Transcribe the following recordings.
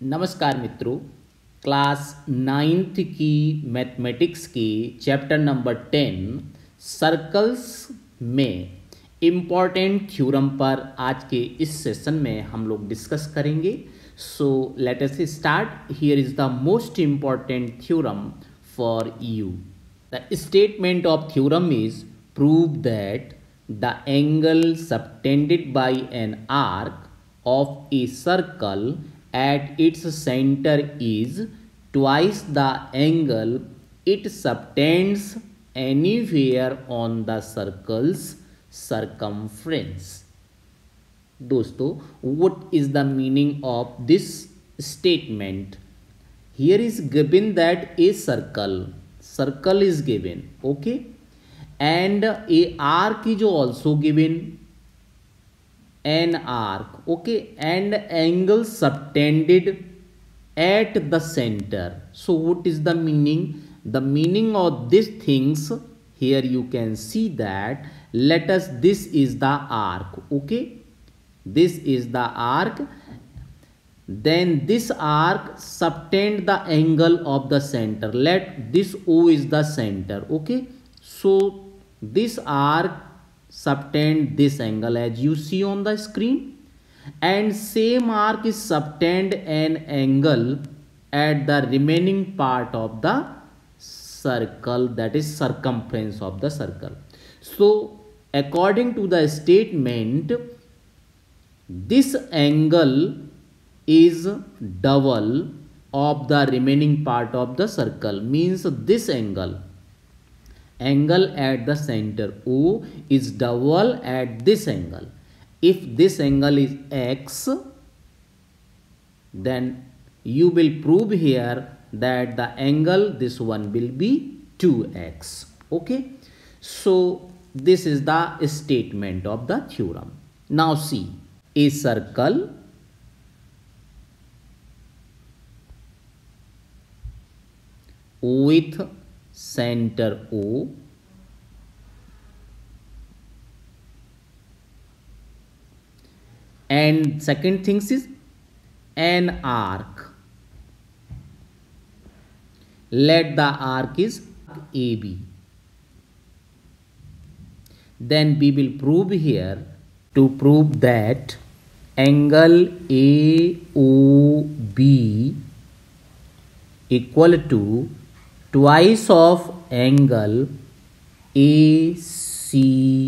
नमस्कार मित्रों। Class ninth की मैथमेटिक्स की चैप्टर नंबर 10 सर्कल्स में इम्पॉर्टेंट थ्योरम पर आज के इस सेशन में हम लोग डिस्कस करेंगे। So let us start. Here is the most important theorem for you. The statement of theorem is prove that the angle subtended by an arc of a circle at its center is twice the angle it subtends anywhere on the circle's circumference. दोस्तों, what is the meaning of this statement? Here is given that a circle is given, okay, and a arc is also given, an arc, okay, and angle subtended at the center. So what is the meaning? The meaning of these things, here you can see that, this is the arc, okay, this is the arc, then this arc subtend the angle of the center. Let this O is the center, okay. So this arc subtend this angle as you see on the screen, and same arc is subtend an angle at the remaining part of the circle, that is circumference of the circle. So according to the statement, this angle is double of the remaining part of the circle, means this angle at the center O is double at this angle. If this angle is x, then you will prove here that the angle, this one will be 2x, okay. So this is the statement of the theorem. Now see, a circle with center O and second things is an arc. Let the arc is AB. Then we will prove here, to prove that angle AOB equal to twice of angle ACB.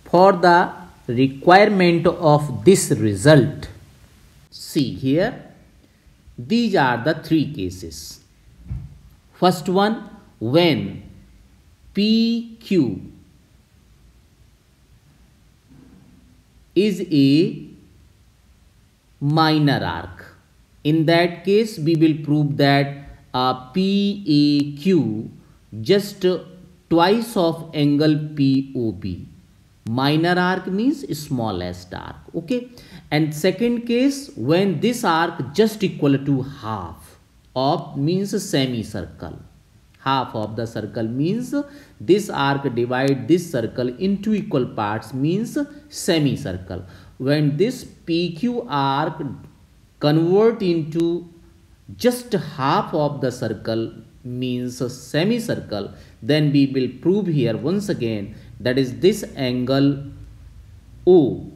For the requirement of this result, see here, these are the three cases. First one, when PQ is a minor arc. In that case, we will prove that PAQ just twice of angle POB. Minor arc means smallest arc, okay. And second case, when this arc just equal to half of, means semicircle. Half of the circle means this arc divide this circle into equal parts, means semicircle. When this PQ arc convert into just half of the circle, means a semicircle, then we will prove here once again, that is this angle O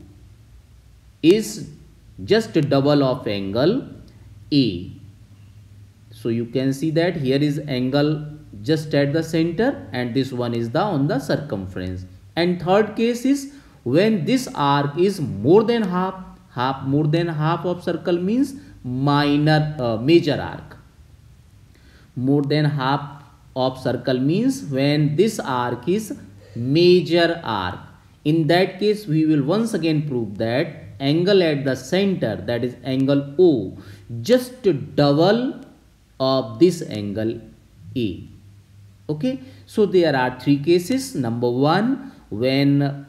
is just double of angle A. So you can see that here is angle just at the center and this one is the on the circumference. And third case is when this arc is more than half of circle, means major arc. More than half of circle means when this arc is major arc. In that case, we will once again prove that angle at the center, that is angle O, just double of this angle A, okay. So there are three cases. Number one, when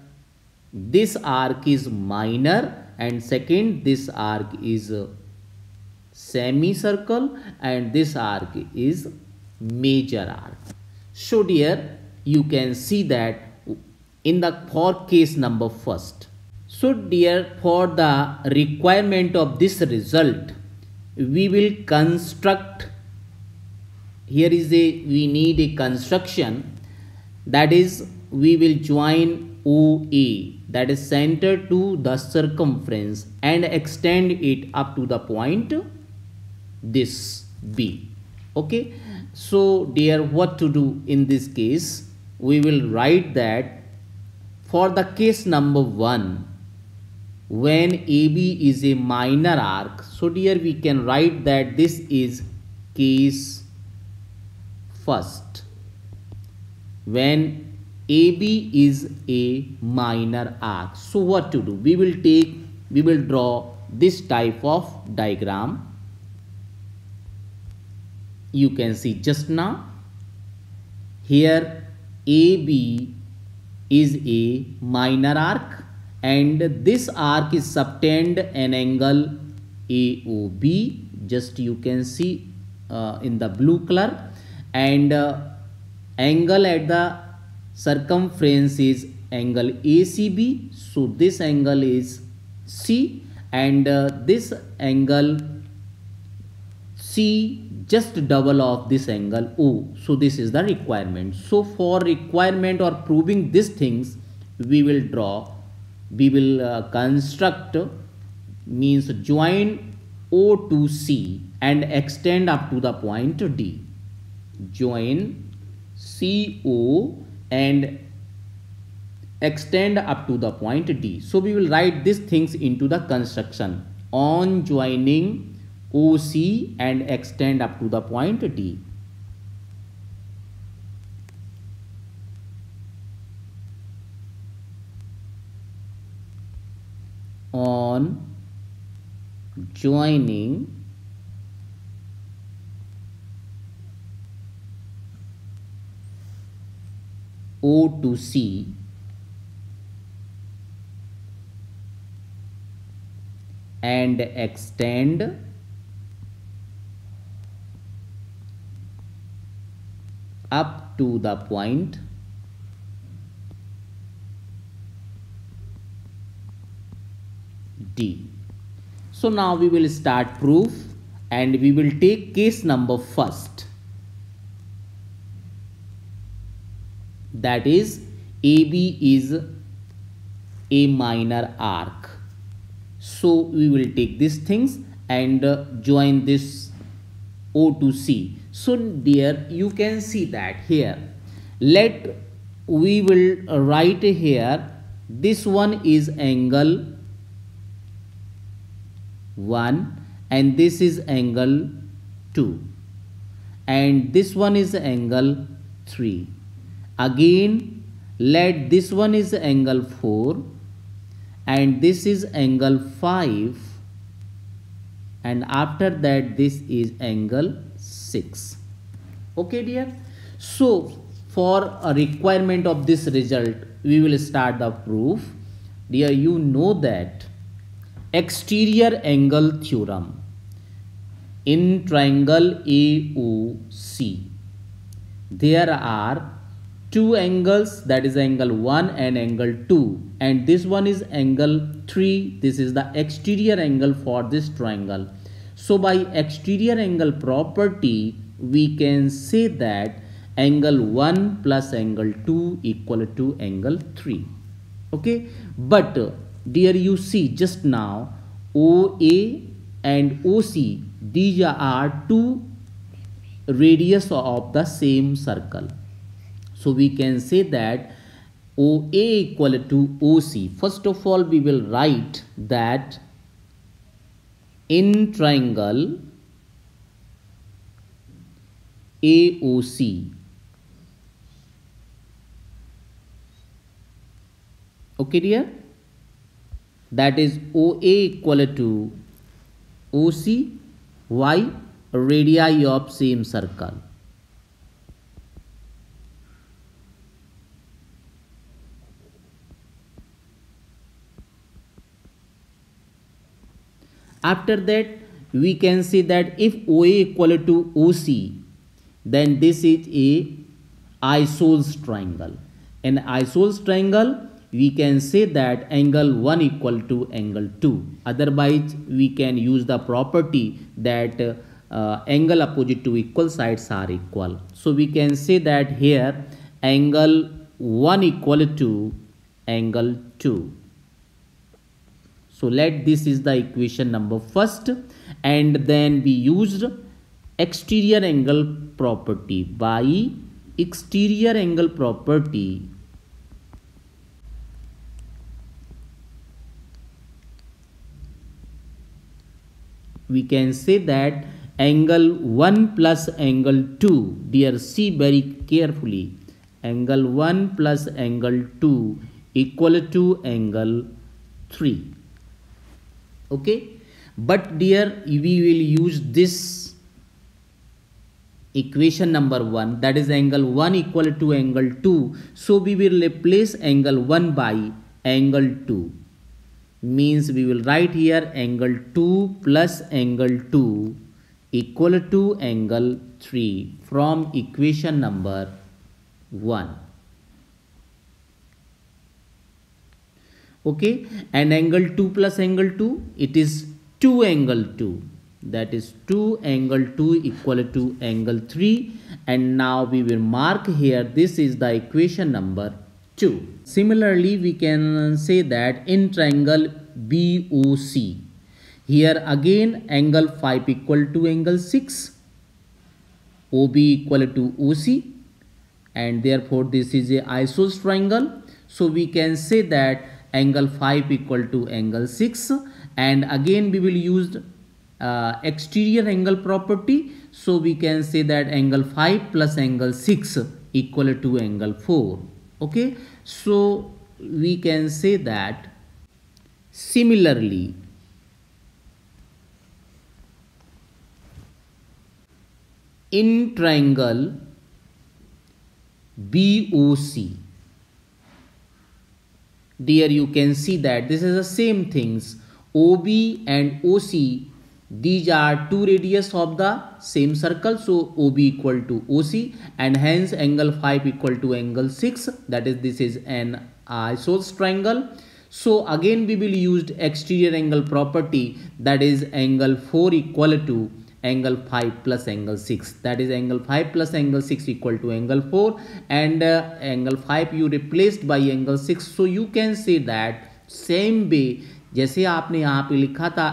this arc is minor, and second, this arc is semicircle, and this arc is major arc. So dear, you can see that in the for case number first, So dear, for the requirement of this result, we will construct, here is a, we need a construction, that is we will join OA, that is center to the circumference, and extend it up to the point this B. Okay, so dear, what to do in this case? We will write that for the case number 1, when AB is a minor arc, so dear, we can write that this is case first, when AB is a minor arc. So what to do? We will draw this type of diagram. You can see just now here AB is a minor arc, and this arc is subtend an angle AOB, just you can see in the blue color, and angle at the circumference is angle ACB. So this angle is C, and this angle C just double of this angle O. So this is the requirement. So for requirement or proving these things, we will construct, means join O to C and extend up to the point D. Join CO and extend up to the point D. So we will write these things into the construction. On joining OC and extend up to the point D. On joining O to C and extend up to the point D. So now we will start proof, and we will take case number first, that is AB is a minor arc. So we will take these things and join this O to C. So dear, you can see that here, we will write here, this one is angle 1 and this is angle 2, and this one is angle 3. Again, let this one is angle 4 and this is angle 5, and after that this is angle 6. Okay dear, so for a requirement of this result, we will start the proof. Dear, you know that exterior angle theorem in triangle AOC, there are two angles, that is angle 1 and angle 2, and this one is angle 3. This is the exterior angle for this triangle. So by exterior angle property, we can say that angle 1 plus angle 2 equal to angle 3. Okay, but dear, you see just now OA and OC, these are two radius of the same circle. So we can say that OA equal to OC. First of all, we will write that in triangle AOC, okay dear, that is OA equal to OC, why? Radii of same circle. After that, we can say that if OA equal to OC, then this is a isosceles triangle. An isosceles triangle, we can say that angle 1 equal to angle 2. Otherwise we can use the property that angle opposite to equal sides are equal. So we can say that here angle 1 equal to angle 2. So let this is the equation number first, and then we used exterior angle property. By exterior angle property, we can say that angle 1 plus angle 2, dear, see very carefully, angle 1 plus angle 2 equal to angle 3. Okay, but dear, we will use this equation number 1, that is angle 1 equal to angle 2. So we will replace angle 1 by angle 2. Means we will write here angle 2 plus angle 2 equal to angle 3 from equation number 1. Okay, and angle 2 plus angle 2, it is 2 angle 2, that is 2 angle 2 equal to angle 3. And now we will mark here, this is the equation number 2. Similarly, we can say that in triangle BOC, here again angle 5 equal to angle 6, OB equal to OC, and therefore this is a isosceles triangle. So we can say that angle 5 equal to angle 6, and again we will use exterior angle property. So we can say that angle 5 plus angle 6 equal to angle 4. Okay, so we can say that similarly in triangle BOC, dear, you can see that this is the same things. OB and OC, these are two radius of the same circle. So OB equal to OC, and hence angle 5 equal to angle 6, that is this is an isosceles triangle. So again we will use exterior angle property, that is angle 4 equal to angle 5 plus angle 6, that is angle 5 plus angle 6 equal to angle 4, and angle 5 you replaced by angle 6. So you can say that same way जैसे आपने यहाँ पे लिखा था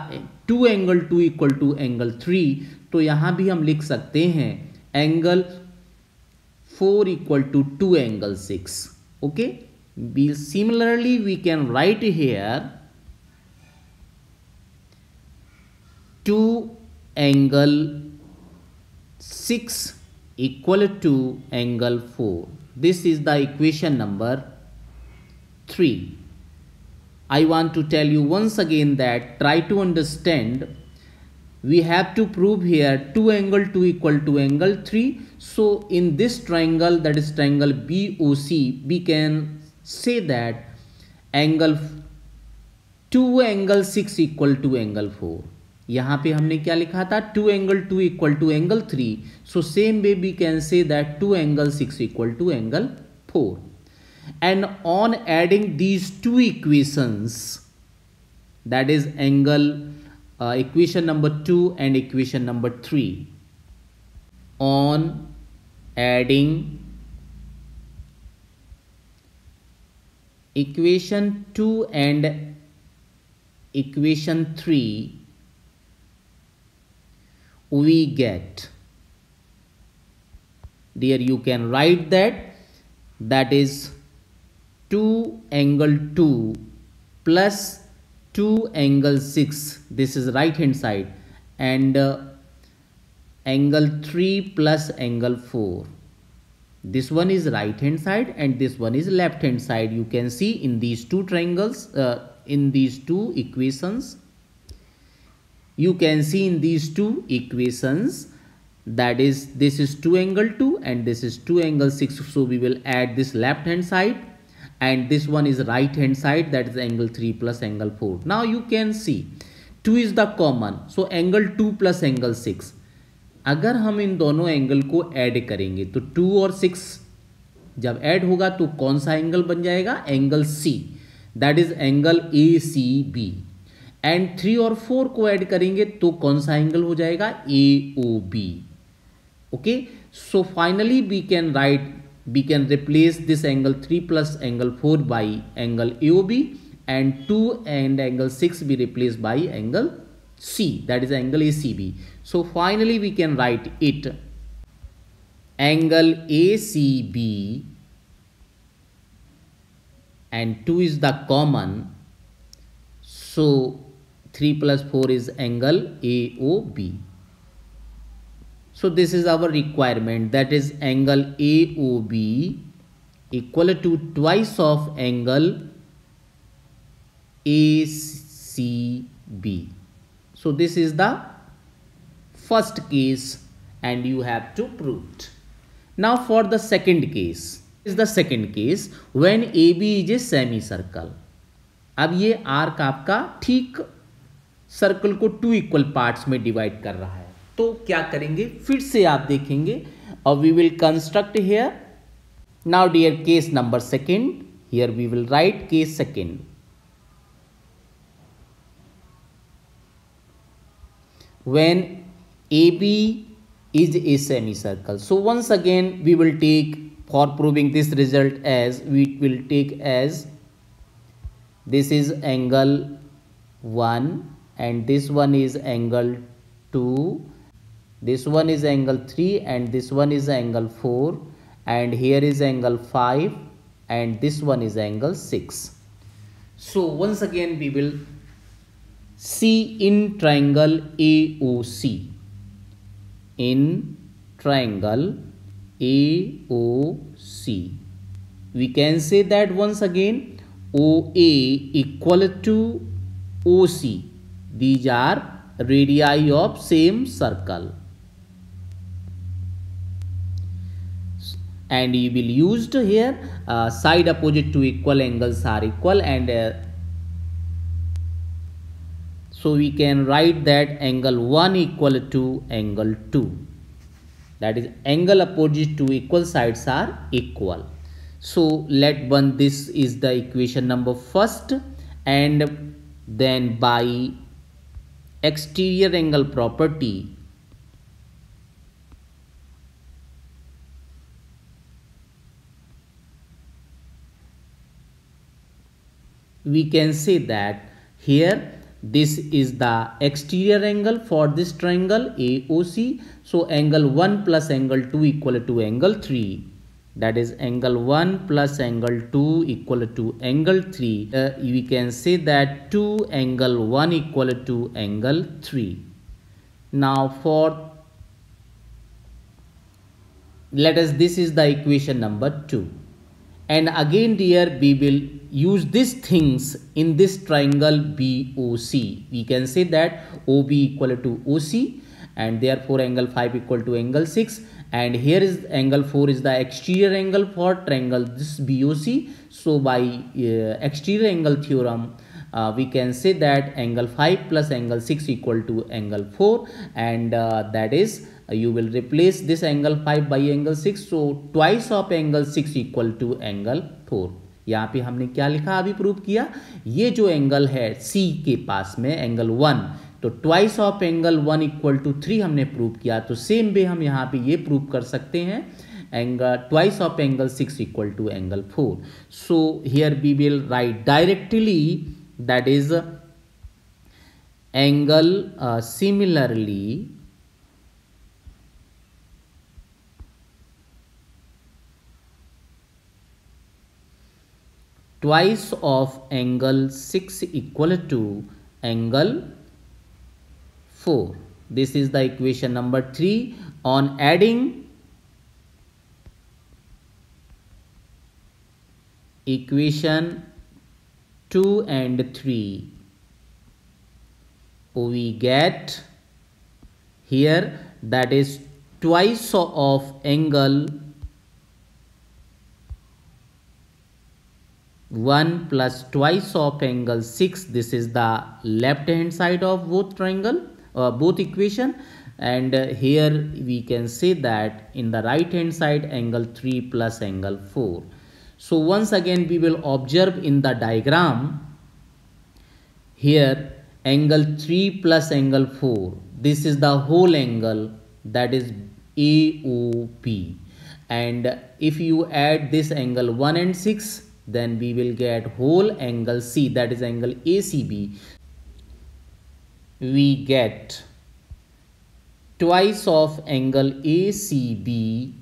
2 angle 2 equal to angle 3, तो यहाँ भी हम लिख सकते हैं angle 4 equal to 2 angle 6. Okay, similarly we can write here 2 angle 6 equal to angle 4. This is the equation number 3. I want to tell you once again that try to understand, we have to prove here 2 angle 2 equal to angle 3. So in this triangle, that is triangle BOC, we can say that angle 2 angle 6 equal to angle 4. यहाँ पे हमने क्या लिखा था 2 angle 2 equal to angle 3. So same way we can say that 2 angle 6 equal to angle 4. And on adding these two equations, that is angle equation number 2 and equation number 3, on adding equation 2 and equation 3, we get, dear, you can write that is 2 angle 2 plus 2 angle 6, this is right hand side, and angle 3 plus angle 4, this one is right hand side and this one is left hand side. You can see in these two triangles, in these two equations, you can see in these two equations, that is this is 2 angle 2 and this is 2 angle 6. So we will add this left hand side, and this one is right hand side, that is angle 3 plus angle 4. Now you can see 2 is the common, so angle 2 plus angle 6. अगर हम इन दोनों angle को add करेंगे तो 2 और 6 जब add होगा तो कौन सा एंगल बन जाएगा, angle C. That is angle A C B, and 3 और 4 को ऐड करेंगे तो कौन सा एंगल हो जाएगा, A O B. Okay, so finally we can replace this angle 3 plus angle 4 by angle AOB, and 2 and angle 6 be replaced by angle C, that is angle ACB. So finally we can write it, angle ACB, and 2 is the common, so 3 plus 4 is angle AOB. So this is our requirement, that is angle AOB equal to twice of angle ACB. So this is the first case and you have to prove it. Now for the second case, is the second case when AB is a semicircle. अब ये arc आपका ठीक circle को 2 equal parts में divide कर रहा है, तो क्या करेंगे फिर से आप देखेंगे, और we will construct here. Now dear case number second, here we will write case second. When AB is a semicircle, so once again we will take, for proving this result, as we will take as this is angle 1 and this one is angle 2, this one is angle 3 and this one is angle 4, and here is angle 5 and this one is angle 6. So once again we will see in triangle AOC, in triangle AOC we can say that once again OA equal to OC, these are radii of same circle, and you will used here side opposite to equal angles are equal, and so we can write that angle 1 equal to angle 2, that is angle opposite to equal sides are equal. So let one, this is the equation number first, and then by exterior angle property we can say that here this is the exterior angle for this triangle AOC, so angle 1 plus angle 2 equal to angle 3, that is angle 1 plus angle 2 equal to angle 3. We can say that 2 angle 1 equal to angle 3. Now for, let us, this is the equation number 2, and again dear we will use these things in this triangle BOC. We can say that OB equal to OC, and therefore angle 5 equal to angle 6, and here is angle 4 is the exterior angle for triangle this BOC. So by exterior angle theorem we can say that angle 5 plus angle 6 equal to angle 4, and that is you will replace this angle 5 by angle 6, so twice of angle 6 equal to angle 4. यहाँ पे हमने क्या लिखा, अभी prove किया, ये जो angle है C के पास में एंगल 1, तो twice of angle 1 equal to 3 हमने प्रूव किया, तो सेम वे हम यहाँ पे ये प्रूव कर सकते हैं angle twice of angle 6 equal to angle 4. So here we will write directly, that is angle similarly twice of angle 6 equal to angle 4. This is the equation number 3. On adding equation 2 and 3, we get here that is twice of angle 1 plus twice of angle 6. This is the left hand side of both triangle, both equation, and here we can say that in the right hand side angle 3 plus angle 4. So once again we will observe in the diagram here angle 3 plus angle 4. This is the whole angle, that is AOP. And if you add this angle 1 and 6, then we will get whole angle C, that is angle ACB. We get twice of angle ACB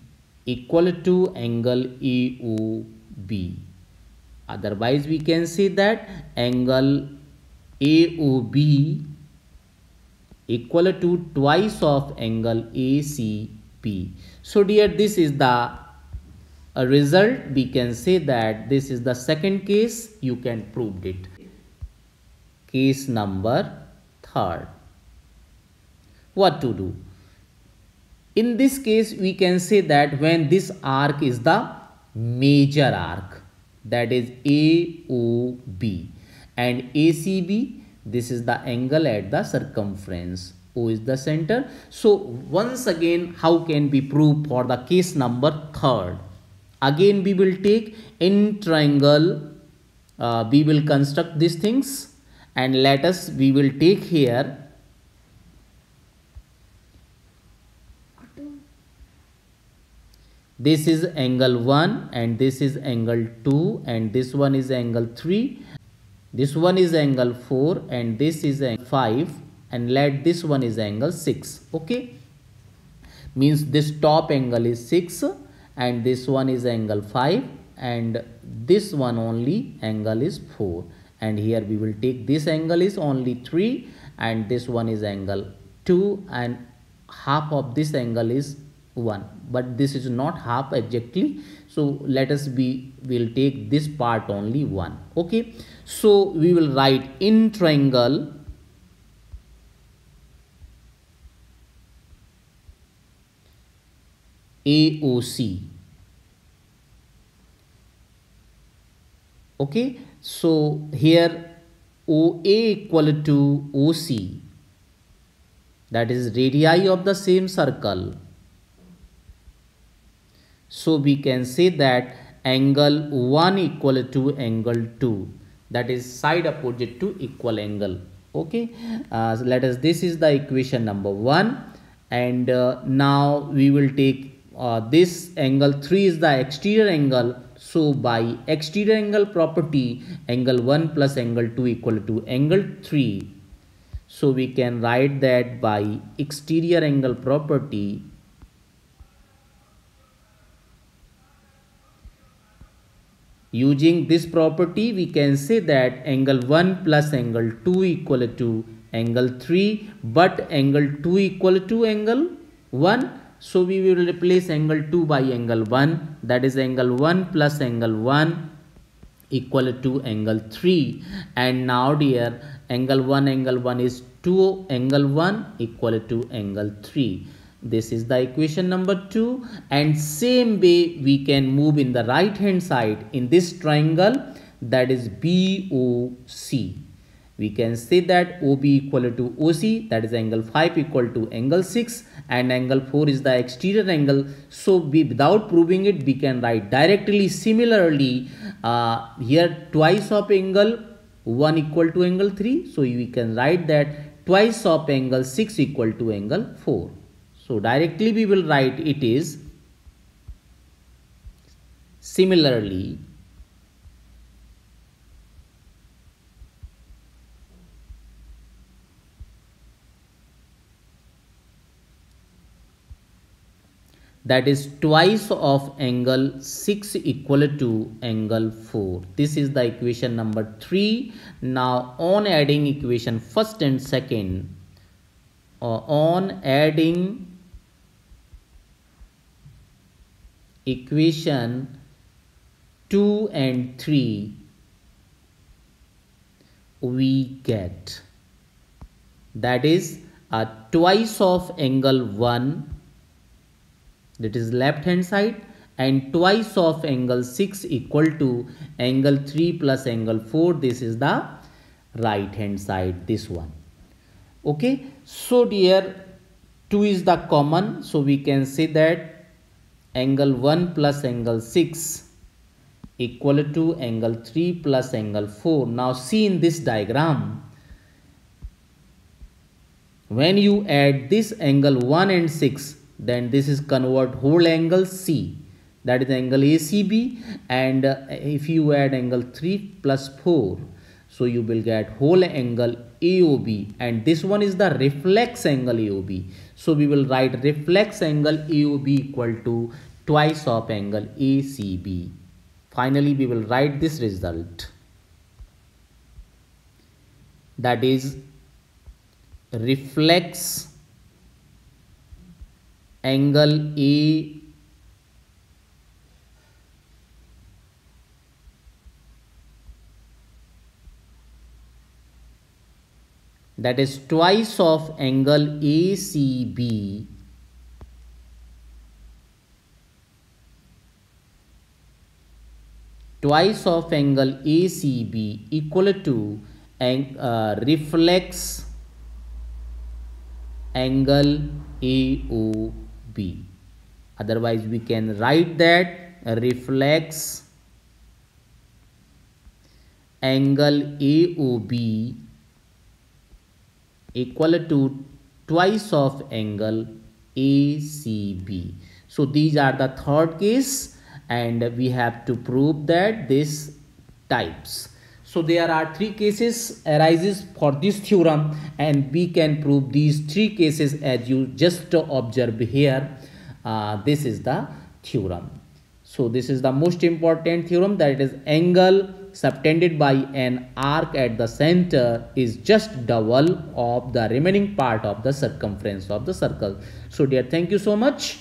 equal to angle AOB. Otherwise we can say that angle AOB equal to twice of angle ACB. So dear, this is the result. We can say that this is the second case. You can prove it. Case number 3. What to do? In this case we can say that when this arc is the major arc, that is AOB, and ACB, this is the angle at the circumference. O is the center. So once again, how can we prove for the case number 3? Again we will take in triangle, we will construct these things, and we will take here this is angle 1 and this is angle 2 and this one is angle 3. This one is angle 4 and this is angle 5, and let this one is angle 6. Okay, means this top angle is 6 and this one is angle 5 and this one only angle is 4, and here we will take this angle is only 3 and this one is angle 2 and half of this angle is 1, but this is not half exactly, so we'll take this part only 1. Okay, so we will write in triangle AOC. Okay, so here OA equal to OC, that is radii of the same circle. So we can say that angle 1 equal to angle 2, that is side opposite to equal angle. Okay, this is the equation number 1, and now we will take this angle 3 is the exterior angle. So by exterior angle property, angle 1 plus angle 2 equal to angle 3. So we can write that by exterior angle property, using this property we can say that angle 1 plus angle 2 equal to angle 3, but angle 2 equal to angle 1. So we will replace angle 2 by angle 1, that is angle 1 plus angle 1 equal to angle 3. And now dear, angle 1 is 2 angle 1 equal to angle 3. This is the equation number 2, and same way we can move in the right hand side in this triangle, that is BOC. We can say that OB equal to OC, that is angle 5 equal to angle 6, and angle 4 is the exterior angle. So without proving it, we can write directly. Similarly, here twice of angle 1 equal to angle 3. So we can write that twice of angle 6 equal to angle 4. So directly we will write it is similarly that is twice of angle 6 equal to angle 4. This is the equation number 3. Now on adding equation first and second, on adding equation 2 and 3, we get that is twice of angle 1, that is left hand side, and twice of angle 6 equal to angle 3 plus angle 4. This is the right hand side, this one. Okay, so dear, 2 is the common, so we can say that angle 1 plus angle 6 equal to angle 3 plus angle 4. Now see in this diagram, when you add this angle 1 and 6, then this is convert whole angle C, that is angle ACB, and if you add angle 3 plus 4, so you will get whole angle AOB, and this one is the reflex angle AOB. So we will write reflex angle AOB equal to twice of angle ACB. Finally, we will write this result, that is reflex angle A that is twice of angle ACB equal to reflex angle AOB. Otherwise, we can write that reflex angle AOB equal to twice of angle ACB. So these are the third case, and we have to prove that this types. So there are three cases arises for this theorem, and we can prove these three cases as you just observe here. This is the theorem. So this is the most important theorem, that is angle subtended by an arc at the center is just double of the remaining part of the circumference of the circle. So dear, thank you so much.